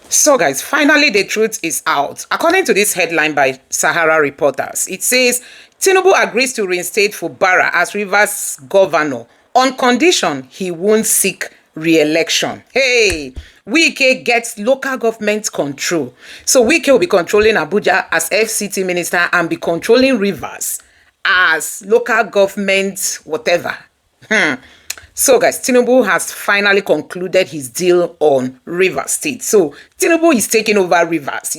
So guys, finally the truth is out. According to this headline by Sahara Reporters, it says Tinubu agrees to reinstate Fubara as Rivers governor on condition he won't seek re-election. Hey, Wike gets local government control. So Wike will be controlling Abuja as FCT minister and be controlling Rivers as local government whatever. So guys, Tinubu has finally concluded his deal on Rivers State. So Tinubu is taking over Rivers,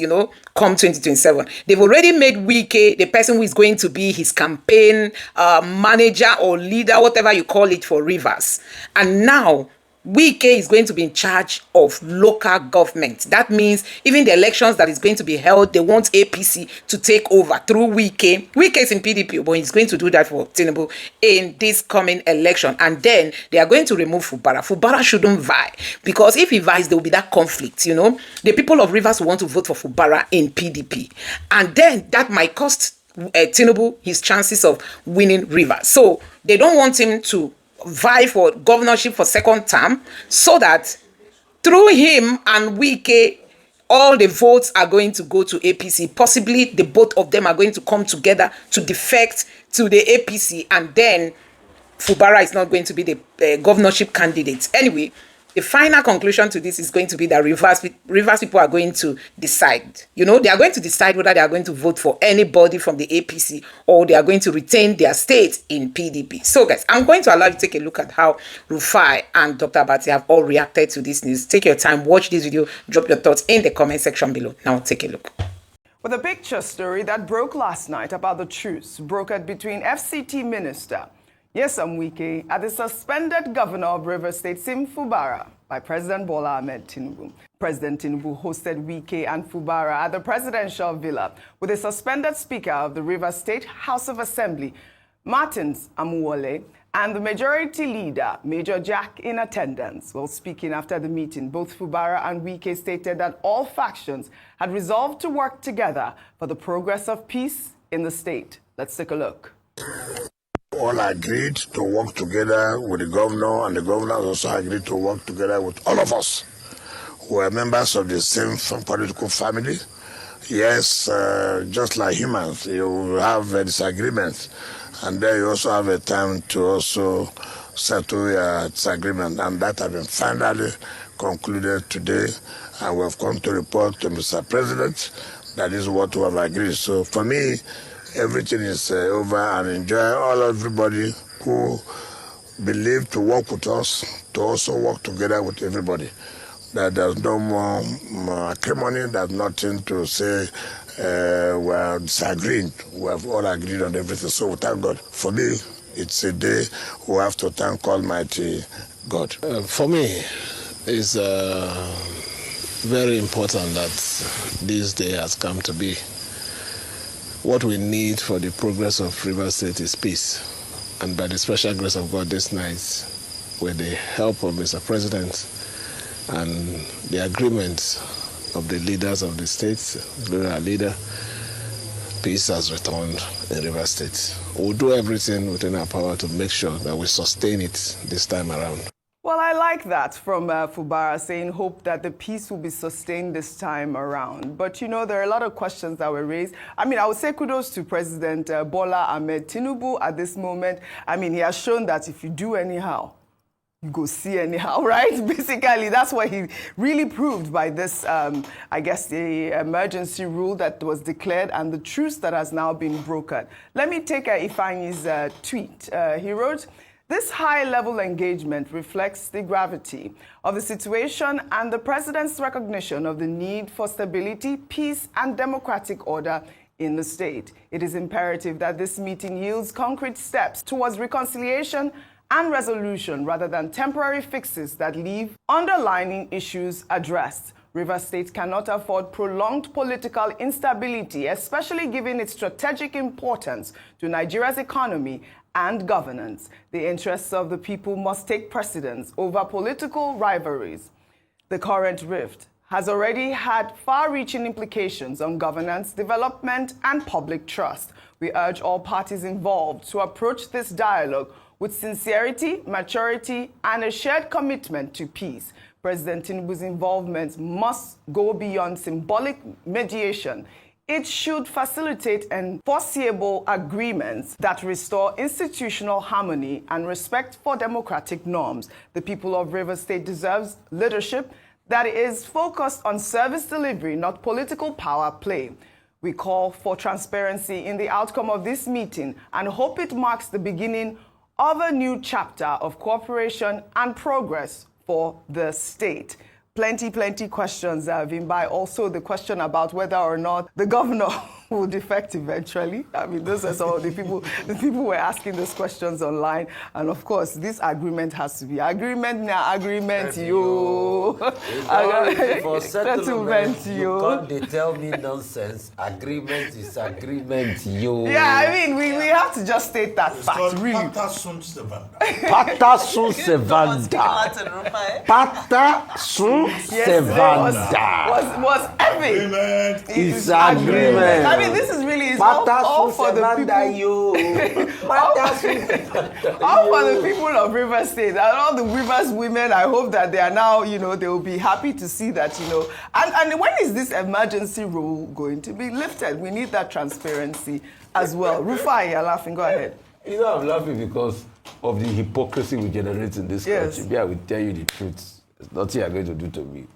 come 2027. They've already made Wike the person who is going to be his campaign manager or leader, whatever you call it, for Rivers. And now Wike is going to be in charge of local government. That means even the elections that is going to be held, they want APC to take over through Wike. Wike is in PDP, but he's going to do that for Tinubu in this coming election. And then they are going to remove Fubara. Fubara shouldn't vie, because if he vies, there will be that conflict, The people of Rivers want to vote for Fubara in PDP. And then that might cost Tinubu his chances of winning Rivers. So they don't want him to vie for governorship for second term, so that through him and Wike, all the votes are going to go to APC. Possibly the both of them are going to come together to defect to the APC, and then Fubara is not going to be the governorship candidate. Anyway, the final conclusion to this is going to be that Rivers people are going to decide. They are going to decide whether they are going to vote for anybody from the APC or they are going to retain their state in PDP. So guys, I'm going to allow you to take a look at how Rufai and Dr. Abati have all reacted to this news. Take your time, watch this video, drop your thoughts in the comment section below. Now take a look. With a picture story that broke last night about the truce brokered between FCT Minister Nyesom Wike and the suspended governor of Rivers State, Sim Fubara, by President Bola Ahmed Tinubu. President Tinubu hosted Wike and Fubara at the presidential villa with the suspended Speaker of the Rivers State House of Assembly, Martins Amuwole, and the Majority Leader, Major Jack, in attendance. While speaking after the meeting, both Fubara and Wike stated that all factions had resolved to work together for the progress of peace in the state. Let's take a look. All agreed to work together with the governor, and the governor also agreed to work together with all of us who are members of the same political family. Yes, just like humans, you have a disagreement, and then you also have a time to also settle your disagreement, and that has been finally concluded today, and we have come to report to Mr. President that is what we have agreed. So for me, everything is over, and enjoy everybody who believe to work with us, to also work together with everybody. That there's no more acrimony, there's nothing to say we're disagreeing. We have all agreed on everything. So we thank God. For me, it's a day we have to thank Almighty God. For me, it's very important that this day has come to be. What we need for the progress of Rivers State is peace. And by the special grace of God this night, with the help of Mr. President and the agreement of the leaders of the states, our leader, peace has returned in Rivers State. We'll do everything within our power to make sure that we sustain it this time around. Well, I like that from Fubara, saying hope that the peace will be sustained this time around. But, there are a lot of questions that were raised. I would say kudos to President Bola Ahmed Tinubu at this moment. He has shown that if you do anyhow, you go see anyhow, right? Basically, that's what he really proved by this, the emergency rule that was declared and the truce that has now been brokered. Let me take Ifeanyi's tweet. He wrote, "This high-level engagement reflects the gravity of the situation and the President's recognition of the need for stability, peace, and democratic order in the state. It is imperative that this meeting yields concrete steps towards reconciliation and resolution rather than temporary fixes that leave underlying issues addressed. Rivers State cannot afford prolonged political instability, especially given its strategic importance to Nigeria's economy and governance. The interests of the people must take precedence over political rivalries. The current rift has already had far-reaching implications on governance, development, and public trust. We urge all parties involved to approach this dialogue with sincerity, maturity, and a shared commitment to peace. President Tinubu's involvement must go beyond symbolic mediation. It should facilitate enforceable agreements that restore institutional harmony and respect for democratic norms. The people of Rivers State deserves leadership that is focused on service delivery, not political power play. We call for transparency in the outcome of this meeting and hope it marks the beginning of a new chapter of cooperation and progress for the state. Plenty questions have been by. Also, the question about whether or not the governor will defect eventually. I mean, those are some of the people were asking those questions online. And of course, this agreement has to be agreement now, agreement you. For settlement, you can't they tell me nonsense. Agreement is agreement you. Yeah, I mean, we have to just state that fact, really. Pata sun sevanda. Pata sun sevanda. Pata sun sevanda. Was epic. Agreement It's agreement. I mean, this is really all for the people. All for the people of Rivers State and all the Rivers women. I hope that they are now, they will be happy to see that, And when is this emergency rule going to be lifted? We need that transparency as well. Rufai, you're laughing. Go ahead. I'm laughing because of the hypocrisy we generate in this country. Yeah, I will tell you the truth. It's nothing you're going to do to me.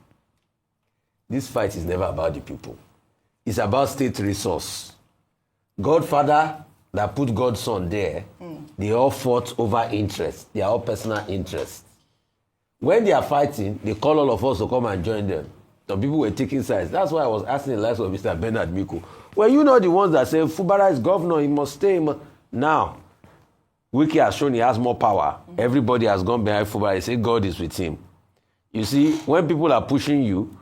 This fight is never about the people. It's about state resource. Godfather that put God's son there, they all fought over interest. They are all personal interests. When they are fighting, they call all of us to come and join them. Some people were taking sides. That's why I was asking the likes of Mr. Bernard Miko. Well, you know the ones that say, Fubara is governor, he must stay. Now, Wike has shown he has more power. Everybody has gone behind Fubara. They say God is with him. You see, when people are pushing you,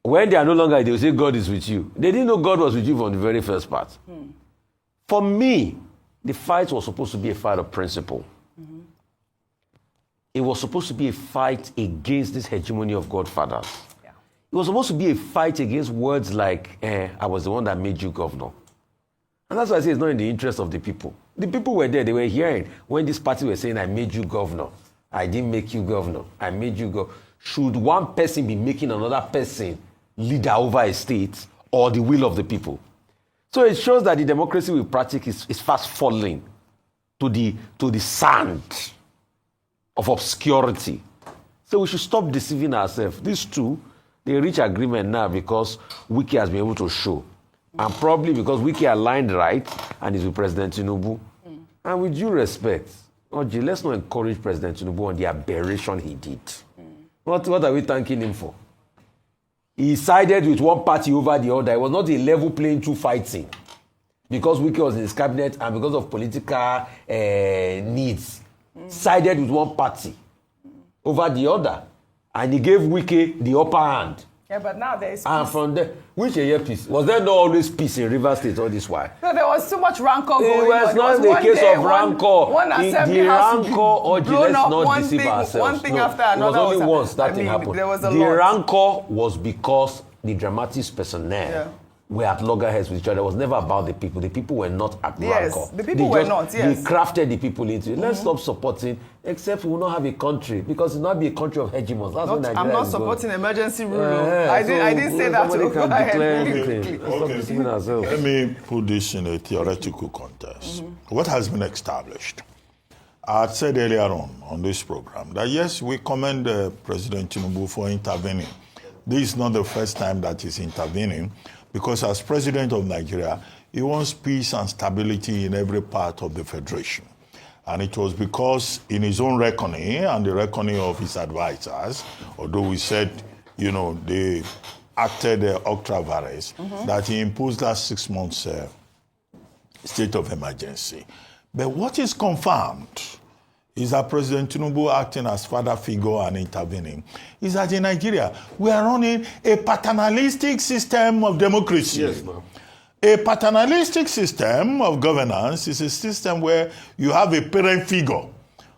when they are no longer, they will say God is with you. They didn't know God was with you from the very first part. For me, the fight was supposed to be a fight of principle. It was supposed to be a fight against this hegemony of Godfathers. Yeah. It was supposed to be a fight against words like, I was the one that made you governor. And that's why I say it's not in the interest of the people. The people were there, they were hearing when this party was saying, I made you governor. I didn't make you governor. I made you governor. Should one person be making another person leader over a state or the will of the people? So it shows that the democracy we practice is fast falling to the sand of obscurity. So we should stop deceiving ourselves. These two, they reach agreement now because Wike has been able to show. And probably because Wike aligned right and is with President Tinubu. And with due respect, Oji, let's not encourage President Tinubu on the aberration he did. What are we thanking him for? He sided with one party over the other. It was not a level playing field fighting. Because Wike was in his cabinet and because of political needs, sided with one party over the other. And he gave Wike the upper hand. Yeah, but now there is peace. And from there, which year peace? Was there not always peace in Rivers State all this while? No, there was too much rancor going on. It was not the case of rancor. One assembly the house rancor, let's not deceive ourselves. One thing after another. It was only once that thing happened. There was a the lot. rancor was because the dramatics personnel were at loggerheads with each other. It was never about the people. The people were not at rancor. The people were not, They crafted the people into it. Let's stop supporting, except we will not have a country, because it will not be a country of hegemons. That's what Nigeria I'm not supporting emergency rule. I didn't say that. Let me put this in a theoretical context. What has been established? I had said earlier on this program that yes, we commend President Tinubu for intervening. This is not the first time that he's intervening, because as president of Nigeria, he wants peace and stability in every part of the federation. And it was because in his own reckoning and the reckoning of his advisors, although we said, they acted ultra vires, that he imposed that 6 months state of emergency. But what is confirmed is that President Tinubu, acting as father figure and intervening, is that in Nigeria, we are running a paternalistic system of democracy. Yes, ma'am. A paternalistic system of governance is a system where you have a parent figure,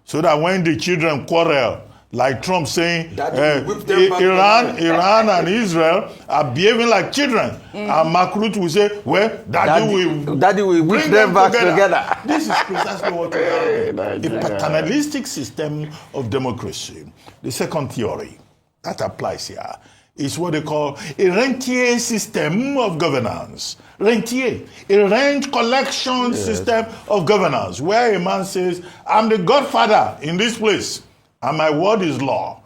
so that when the children quarrel, like Trump saying, Iran and Israel are behaving like children. And Mark Rutte will say, well, Daddy will whip them back together. This is precisely what we have. A paternalistic system of democracy. The second theory that applies here is what they call a rentier system of governance. Rentier, a rent collection system of governance, where a man says, I'm the godfather in this place, and my word is law.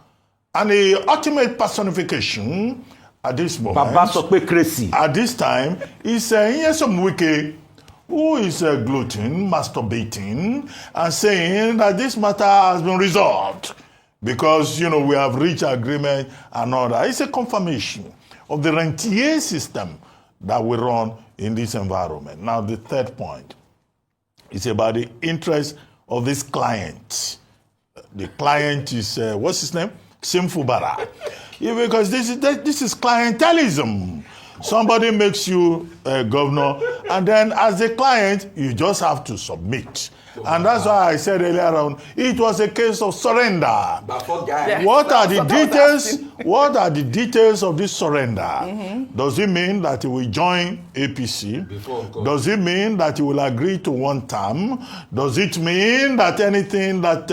And the ultimate personification at this moment, at this time, is Nyesom Wike, who is gloating, masturbating, and saying that this matter has been resolved because, you know, we have reached agreement and all that. It's a confirmation of the rentier system that we run in this environment. Now, the third point is about the interest of this client. The client is, what's his name? Fubara. Because this is clientelism. Somebody makes you a governor, and then as a client, you just have to submit. And that's why I said earlier on, it was a case of surrender. Yes. What are the details? What are the details of this surrender? Does it mean that he will join APC? Does it mean that he will agree to one term? Does it mean that anything that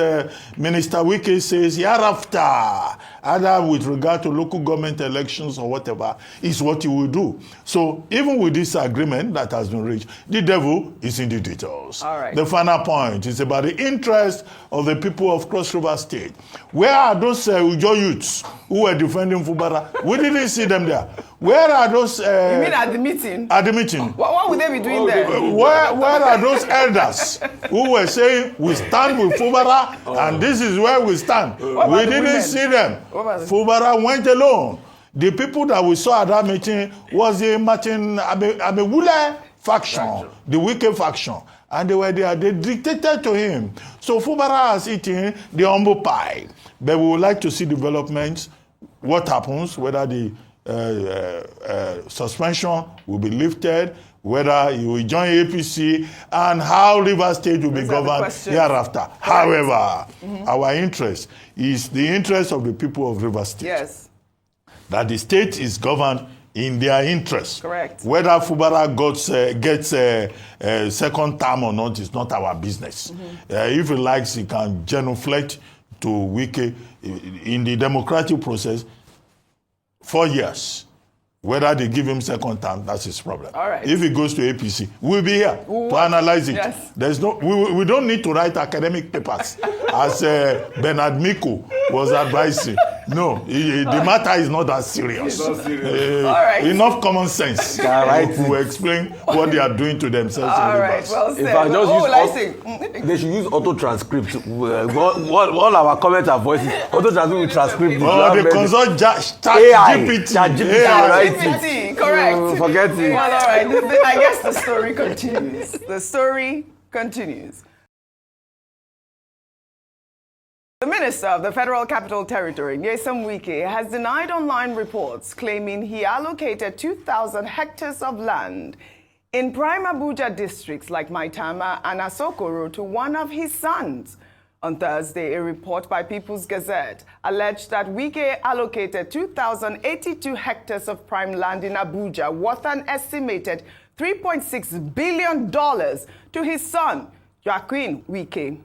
Minister Wike says hereafter, either with regard to local government elections or whatever, is what he will do? So even with this agreement that has been reached, the devil is in the details. All right. The final point is about the interest of the people of Cross River State. Where are those Ujo youths who were defending Fubara? We didn't see them there. Where are those... you mean at the meeting? At the meeting. What would they be doing there? Where are those elders who were saying, we stand with Fubara and this is where we stand? We didn't see them. Fubara went alone. The people that we saw at that meeting was the Martin Abewule faction, the Wike faction. And they were there, they dictated to him. So Fubara has eaten the humble pie. But we would like to see developments, what happens, whether the suspension will be lifted, whether he will join APC, and how River State will be governed hereafter. However, our interest is the interest of the people of River State. Yes. That the state is governed in their interest. Correct. Whether Fubara gets a second term or not is not our business. If he likes, he can genuflect to Wike in the democratic process 4 years. Whether they give him second term, that's his problem. All right. If he goes to APC, we'll be here to analyze it. Yes. There's no, we don't need to write academic papers, as Bernard Miko was advising. No, the matter is not that serious. All right. Enough common sense to explain what they are doing to themselves. All right, well said. If I just they should use auto-transcript. All our comments are voices. Auto-transcript will transcript. Oh, they consult ChatGPT. Correct. Forget it. Well, all right. I guess the story continues. The story continues. The Minister of the Federal Capital Territory, Nyesom Wike, has denied online reports claiming he allocated 2,000 hectares of land in prime Abuja districts like Maitama and Asokoro to one of his sons. On Thursday, a report by People's Gazette alleged that Wike allocated 2,082 hectares of prime land in Abuja worth an estimated $3.6 billion to his son, Joaquin Wike.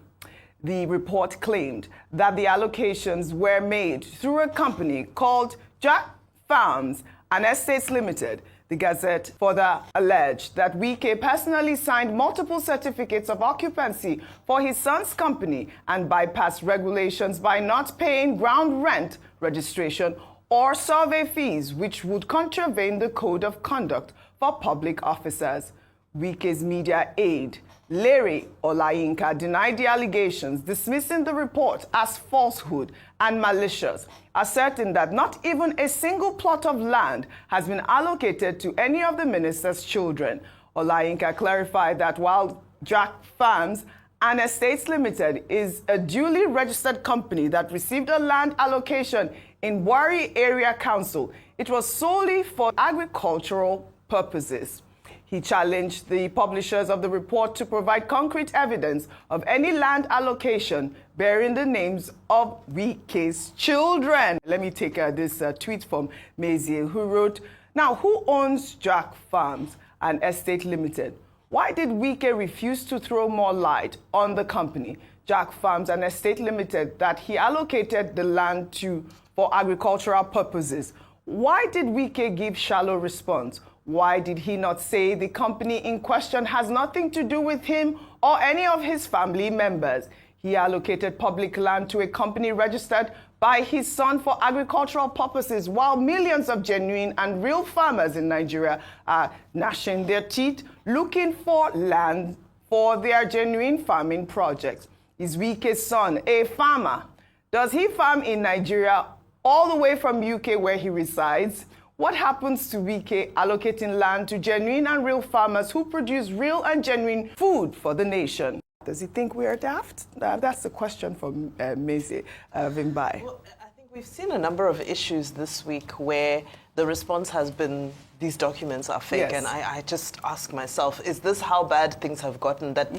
The report claimed that the allocations were made through a company called Jack Farms and Estates Limited. The Gazette further alleged that Wike personally signed multiple certificates of occupancy for his son's company and bypassed regulations by not paying ground rent, registration, or survey fees, which would contravene the Code of Conduct for public officers. Wike's media aide, Larry Olayinka, denied the allegations, dismissing the report as falsehood and malicious, asserting that not even a single plot of land has been allocated to any of the minister's children. Olayinka clarified that while Jack Farms and Estates Limited is a duly registered company that received a land allocation in Wari Area Council, it was solely for agricultural purposes. He challenged the publishers of the report to provide concrete evidence of any land allocation bearing the names of Wike's children. Let me take this tweet from Mezie, who wrote, "Now, who owns Jack Farms and Estate Limited? Why did Wike refuse to throw more light on the company, Jack Farms and Estate Limited, that he allocated the land to for agricultural purposes. Why did Wike give shallow response? Why did he not say the company in question has nothing to do with him or any of his family members? He allocated public land to a company registered by his son for agricultural purposes, while millions of genuine and real farmers in Nigeria are gnashing their teeth looking for land for their genuine farming projects. Is Wike's son a farmer? Does he farm in Nigeria all the way from UK where he resides? What happens to Wike allocating land to genuine and real farmers who produce real and genuine food for the nation? Does he think we are daft? That's the question from Maisie Vimbai. Well, I think we've seen a number of issues this week where the response has been these documents are fake. Yes. And I just ask myself, is this how bad things have gotten? That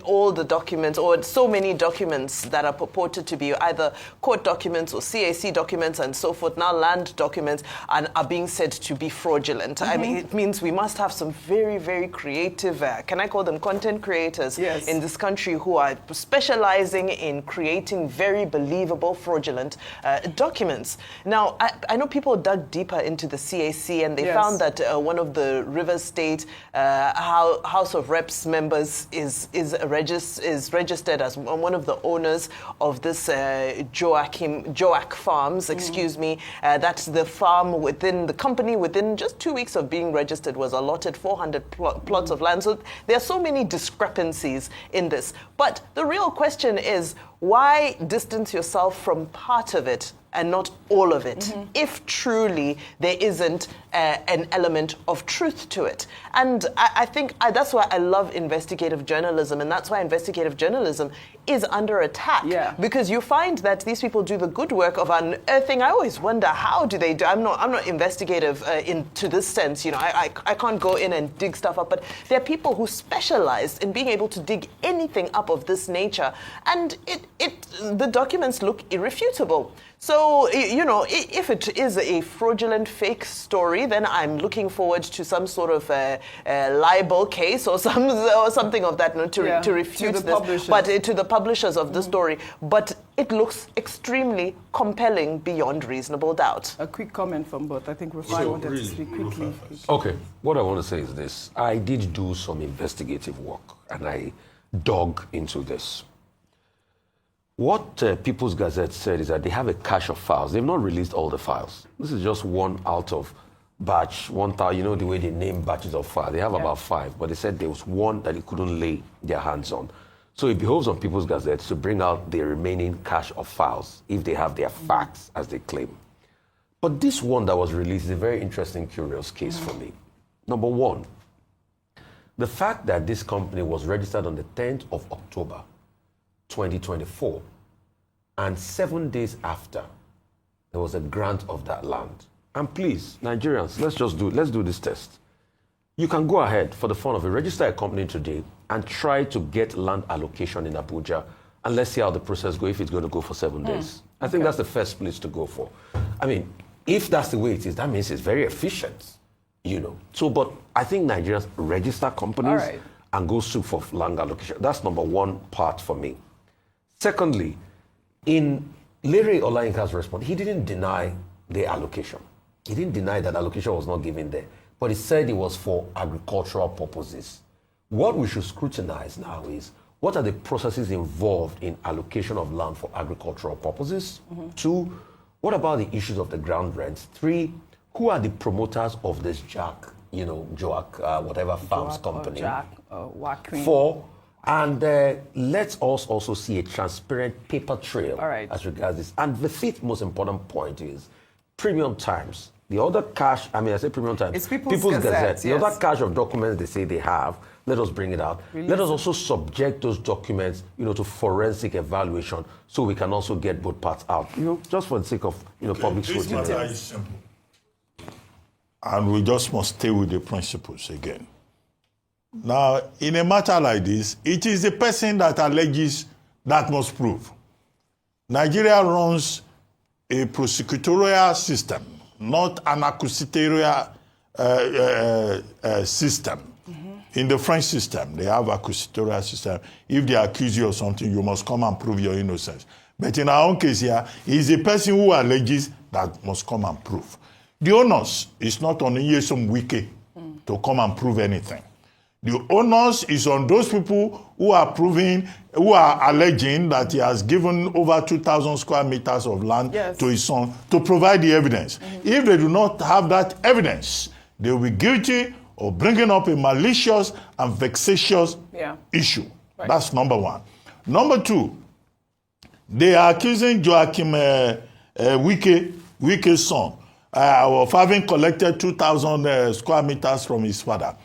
all the documents, or so many documents that are purported to be either court documents or CAC documents and so forth, now land documents, and are being said to be fraudulent. I mean, it means we must have some very, very creative, can I call them content creators in this country who are specializing in creating very believable fraudulent documents. Now, I know people dug deeper into the CAC and they found that one of the Rivers State House of Reps members is registered as one of the owners of this Joak Farms, excuse me, that the farm within the company within just 2 weeks of being registered was allotted 400 plots of land. So there are so many discrepancies in this. But the real question is, why distance yourself from part of it and not all of it, if truly there isn't an element of truth to it? And I think that's why I love investigative journalism, and that's why investigative journalism is under attack. Because you find that these people do the good work of unearthing. I always wonder, how do they do? I'm not investigative to this sense. You know, I can't go in and dig stuff up, but there are people who specialize in being able to dig anything up of this nature, and the documents look irrefutable. So, you know, if it is a fraudulent fake story, then I'm looking forward to some sort of libel case or something of that to refute this. But to the publishers of the story. But it looks extremely compelling beyond reasonable doubt. A quick comment from both. I think Rufai wanted to speak quickly. Okay, what I want to say is this. I did do some investigative work, and I dug into this. What People's Gazette said is that they have a cache of files. They've not released all the files. This is just one out of batch, 1,000. You know the way they name batches of files. They have about 5, but they said there was one that they couldn't lay their hands on. So it behoves on People's Gazette to bring out the remaining cache of files, if they have their facts, as they claim. But this one that was released is a very interesting, curious case for me. Number one, the fact that this company was registered on the 10th of October, 2024, and 7 days after, there was a grant of that land. And please, Nigerians, let's do this test. You can go ahead, for the fun of it, register a company today and try to get land allocation in Abuja, and let's see how the process goes, if it's going to go for 7 days. I think that's the first place to go for. I mean, if that's the way it is, that means it's very efficient, you know. So, but I think Nigerians register companies and go sue for land allocation. That's number one part for me. Secondly, in Larry Olayinka's response, he didn't deny the allocation. He didn't deny that allocation was not given there, but he said it was for agricultural purposes. What we should scrutinize now is, what are the processes involved in allocation of land for agricultural purposes? 2, what about the issues of the ground rents? 3, who are the promoters of this Joak, whatever farms company? 4, and let's also see a transparent paper trail as regards this. And the 5th most important point is premium times. The other cache, I say premium times. It's People's Gazette. The other cache of documents they say they have, let us bring it out. Let us also subject those documents, to forensic evaluation, so we can also get both parts out, just for the sake of, public scrutiny. This matter is simple. And we just must stay with the principles again. Now, in a matter like this, it is the person that alleges that must prove. Nigeria runs a prosecutorial system, not an accusatorial system. In the French system, they have accusatorial system. If they accuse you of something, you must come and prove your innocence. But in our own case here, it's the person who alleges that must come and prove. The onus is not on Nyesom Wike to come and prove anything. The onus is on those people who are alleging that he has given over 2,000 square meters of land to his son to provide the evidence. If they do not have that evidence, they will be guilty of bringing up a malicious and vexatious issue. Right. That's number one. Number two, they are accusing Joachim Wike's son of having collected 2,000 square meters from his father.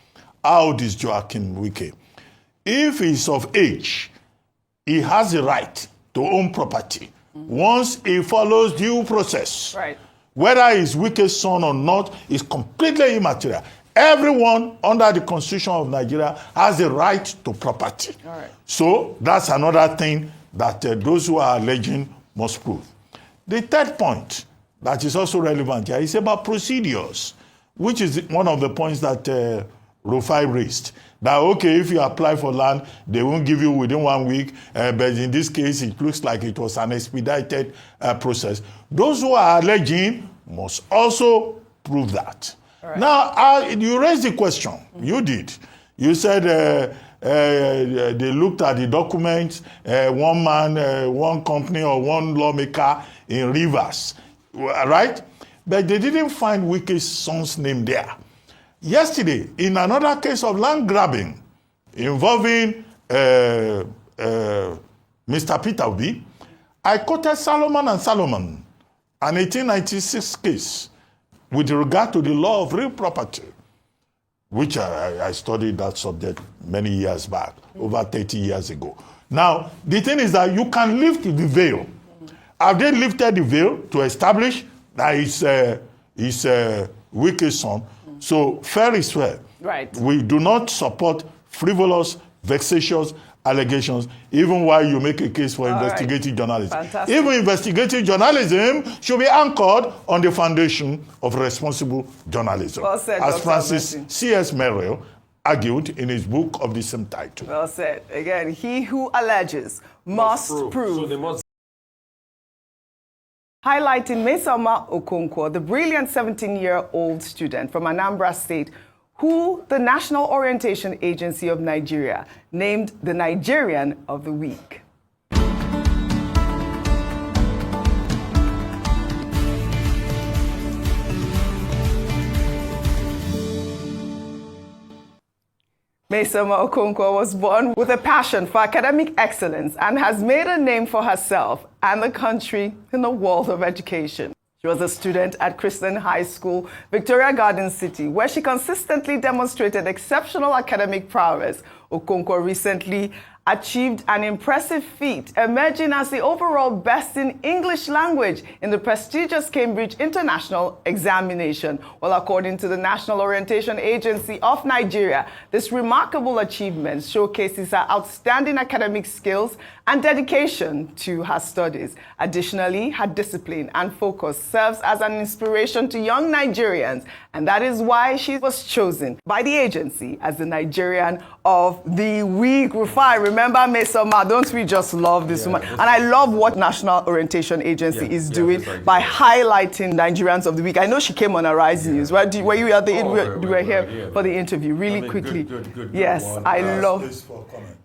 How old is Joachim Wike? If he's of age, he has the right to own property once he follows due process. Right. Whether he's Wike's son or not is completely immaterial. Everyone under the Constitution of Nigeria has the right to property. All right. So that's another thing that those who are alleging must prove. The third point that is also relevant here is about procedures, which is one of the points that Rufai raised. That, okay, if you apply for land, they won't give you within 1 week, but in this case, it looks like it was an expedited process. Those who are alleging must also prove that. Right. Now, you raised the question. You did. You said they looked at the documents, one man, one company, or one lawmaker in Rivers, right? But they didn't find Wike's son's name there. Yesterday, in another case of land grabbing involving Mr. Peter Obi, I quoted Solomon and Solomon, an 1896 case with regard to the law of real property, which I studied that subject many years back, over 30 years ago. Now, the thing is that you can lift the veil. Have they lifted the veil to establish that it's Wike's son? So fair is fair. Right. We do not support frivolous, vexatious allegations, even while you make a case for investigative journalism. Fantastic. Even investigative journalism should be anchored on the foundation of responsible journalism. Well said, as Dr. Francis Abati. C.S. Merrill argued in his book of the same title. Well said. Again, he who alleges must prove. So they must. Highlighting Mesoma Okonkwo, the brilliant 17-year-old student from Anambra State, who the National Orientation Agency of Nigeria named the Nigerian of the Week. Mesoma Okonkwo was born with a passion for academic excellence and has made a name for herself and the country in the world of education. She was a student at Christian High School, Victoria Garden City, where she consistently demonstrated exceptional academic prowess. Okonkwo recently achieved an impressive feat, emerging as the overall best in English language in the prestigious Cambridge International Examination. Well, according to the National Orientation Agency of Nigeria, this remarkable achievement showcases her outstanding academic skills and dedication to her studies. Additionally, her discipline and focus serves as an inspiration to young Nigerians, and that is why she was chosen by the agency as the Nigerian of the Week. Rufai, remember Mesoma, don't we just love this woman? And I love what National Orientation Agency is doing by highlighting Nigerians of the Week. I know she came on Arise News, right? Were you at the you were here for the interview? Really quickly. Good yes, I love.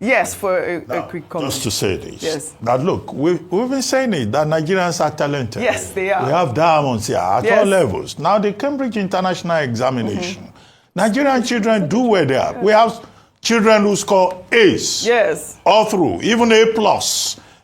Yes, for a quick comment. Just to say this. Yes. Now look, we've been saying it, that Nigerians are talented. Yes, they are. We have diamonds here at all levels. Now the Cambridge International Examination, Nigerian children do well there. We have children who score A's. Yes. All through, even A+,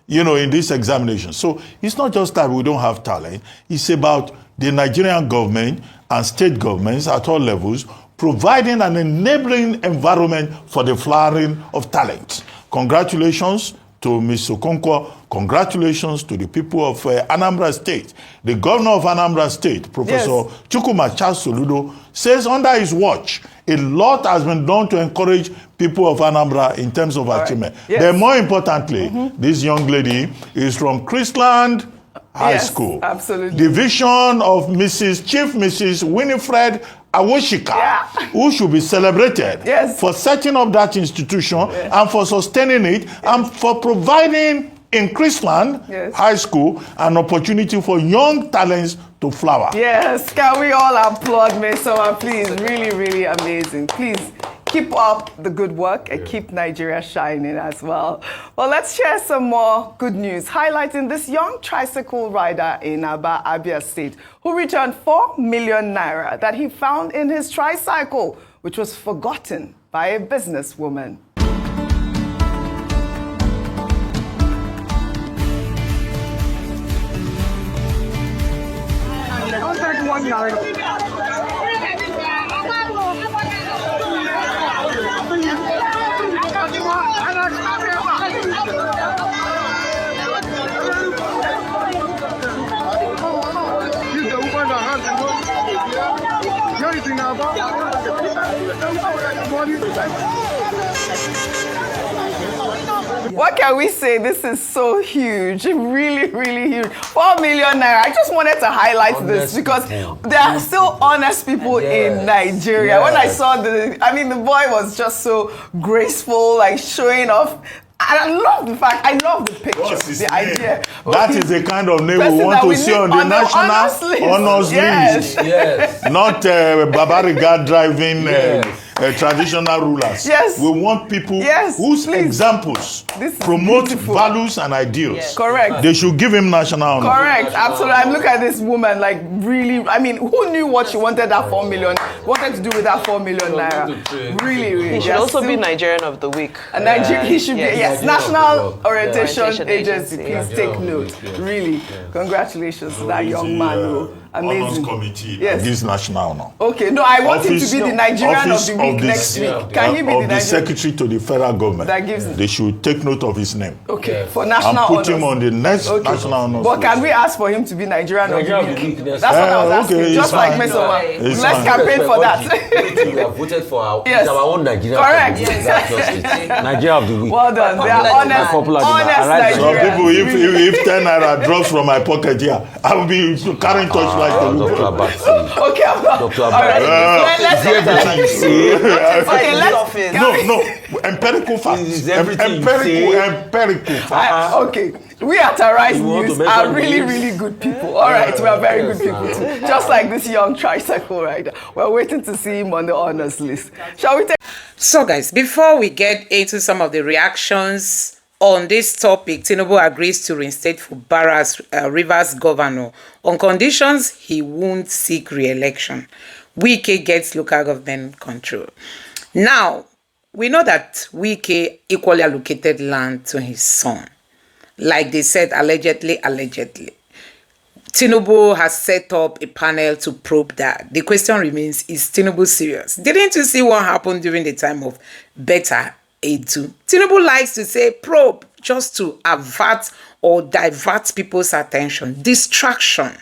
in this examination. So it's not just that we don't have talent. It's about the Nigerian government and state governments at all levels providing an enabling environment for the flowering of talent. Congratulations to Ms. Okonkwo. Congratulations to the people of Anambra State. The governor of Anambra State, Professor Chukwuma Charles Soludo, says under his watch, a lot has been done to encourage people of Anambra in terms of achievement. Yes. Then more importantly, this young lady is from Chrisland High School. Absolutely. Division of Chief Mrs. Winifred Awoshika, who should be celebrated for setting up that institution and for sustaining it and for providing in Chrisland High School an opportunity for young talents to flower. Yes, can we all applaud Mesoma, please? Really, really amazing. Please keep up the good work and keep Nigeria shining as well. Well, let's share some more good news, highlighting this young tricycle rider in Abia State who returned 4 million naira that he found in his tricycle, which was forgotten by a businesswoman. What can we say? This is so huge, really, really huge. 4 million naira. I just wanted to highlight this because there are still honest people in Nigeria. When I saw the boy was just so graceful, like showing off. I love the fact, I love the picture, the idea. That is the kind of name we want to see on the national honors list. Yes. Not Babariga driving traditional rulers. Yes. We want people whose examples promote values and ideals. Yes. Correct. They should give him national honor. Correct, absolutely. I'm looking at this woman like really, who knew what she wanted that 4 million, wanted to do with that 4 million naira? Really, really. He should also be Nigerian of the week. He should be, yes, National Orientation Agency. Please take note. Really, congratulations to that young man. Amazing. Honors committee. Yes. Gives national honor. Okay, no, I want him to be the Nigerian of the week next week. Can he be the Nigerian? The secretary to the federal government. That gives They should take note of his name. Okay, for national and put honors. him on the next national honors. But can we ask for him to be Nigerian of the week? That's what I was asking. Okay, just like Mesoma. Let's campaign for that. We have voted for our own Nigeria. Correct. Nigeria of the week. Well done. They are honest Nigerians. So people, if 10 naira drops from my pocket here, I will be carrying torchlight to look for. Okay, I'm not. Dr. All right. Let's everything you say. Okay, let's. No. Empirical facts. Empirical facts. Okay. We at Arise News are really, really good people. All right, we are very good people too. Just like this young tricycle rider. We're waiting to see him on the honors list. Shall we take? So guys, before we get into some of the reactions on this topic, Tinubu agrees to reinstate Fubara as Rivers governor on conditions he won't seek re-election. Wike gets local government control. Now, we know that Wike equally allocated land to his son. Like they said, allegedly. Tinubu has set up a panel to probe that. The question remains, is Tinubu serious? Didn't you see what happened during the time of Beta A2? Tinubu likes to say probe just to avert or divert people's attention. Distraction.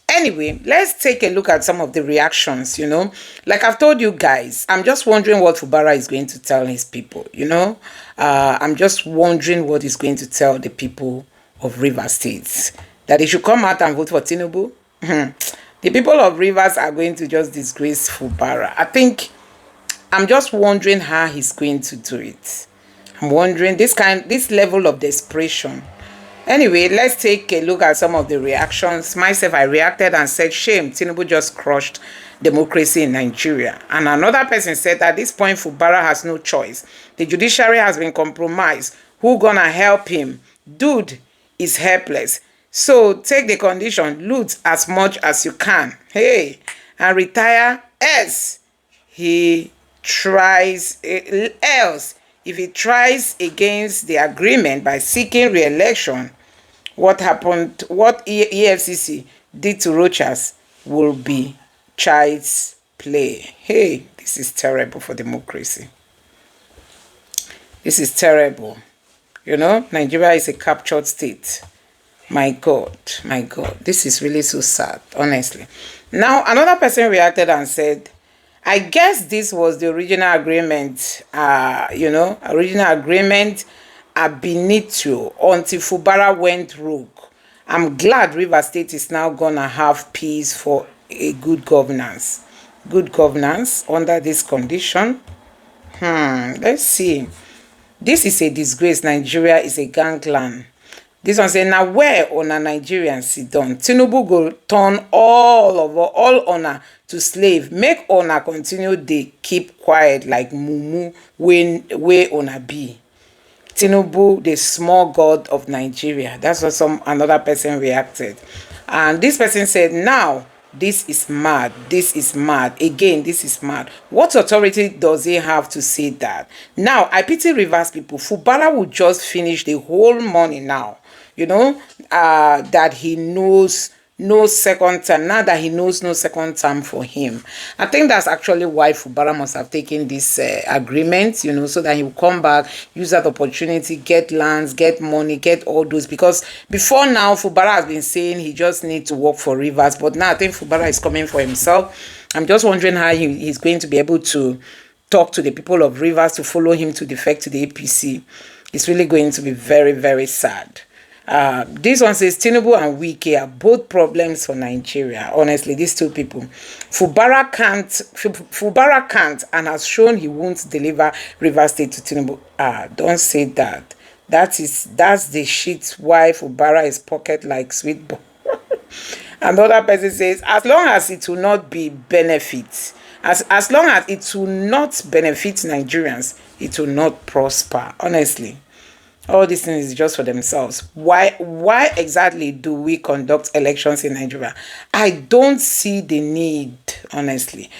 Anyway, let's take a look at some of the reactions, Like I've told you guys, I'm just wondering what Fubara is going to tell his people, I'm just wondering what he's going to tell the people of Rivers State. That they should come out and vote for Tinubu. The people of Rivers are going to just disgrace Fubara. I'm just wondering how he's going to do it. I'm wondering this level of desperation. Anyway, let's take a look at some of the reactions. Myself, I reacted and said, shame, Tinubu just crushed democracy in Nigeria. And another person said, at this point, Fubara has no choice. The judiciary has been compromised. Who gonna help him? Dude is helpless. So take the condition, loot as much as you can. Hey, and retire else if he tries against the agreement by seeking re-election, what EFCC did to Rochas will be child's play. Hey, this is terrible for democracy. This is terrible. Nigeria is a captured state. My God, this is really so sad, honestly. Now, another person reacted and said, I guess this was the original agreement, original agreement ab initio until Fubara went rogue. I'm glad Rivers State is now gonna have peace for a good governance. Good governance under this condition. Let's see. This is a disgrace. Nigeria is a gangland. This one say, now where una Nigerians sit down? Tinubu go turn all honor to slave. Make una continue dey keep quiet like mumu wey una be. Tinubu, the small god of Nigeria. That's what another person reacted. And this person said, now, this is mad. This is mad. Again, this is mad. What authority does he have to say that? Now, I pity Rivers people. Fubara will just finish the whole money now. You know, that he knows no second term. Now that he knows no second term for him. I think that's actually why Fubara must have taken this agreement, you know, so that he will come back, use that opportunity, get lands, get money, get all those. Because before now, Fubara has been saying he just needs to work for Rivers. But now I think Fubara is coming for himself. I'm just wondering how he's going to be able to talk to the people of Rivers to follow him to defect to the APC. It's really going to be very, very sad. This one says Tinubu and Wike are both problems for Nigeria. Honestly, these two people. Fubara can't and has shown he won't deliver Rivers State to Tinubu. Don't say that. That's the shit why Fubara is pocket like sweet boy. Another person says, as long as it will not be benefit, as long as it will not benefit Nigerians, it will not prosper. Honestly. All these things is just for themselves. Why exactly do we conduct elections in Nigeria? I don't see the need, honestly.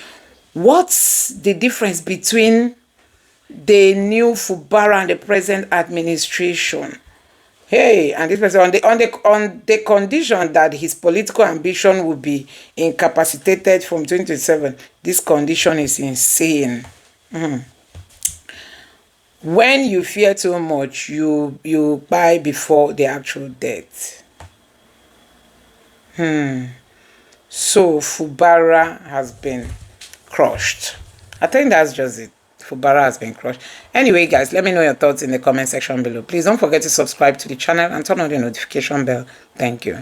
What's the difference between the new Fubara and the present administration? Hey, and this person on the condition that his political ambition will be incapacitated from 2027. This condition is insane. When you fear too much, you buy before the actual death. So Fubara has been crushed. I think that's just it. Fubara has been crushed. Anyway, guys, let me know your thoughts in the comment section below. Please don't forget to subscribe to the channel and turn on the notification bell. Thank you.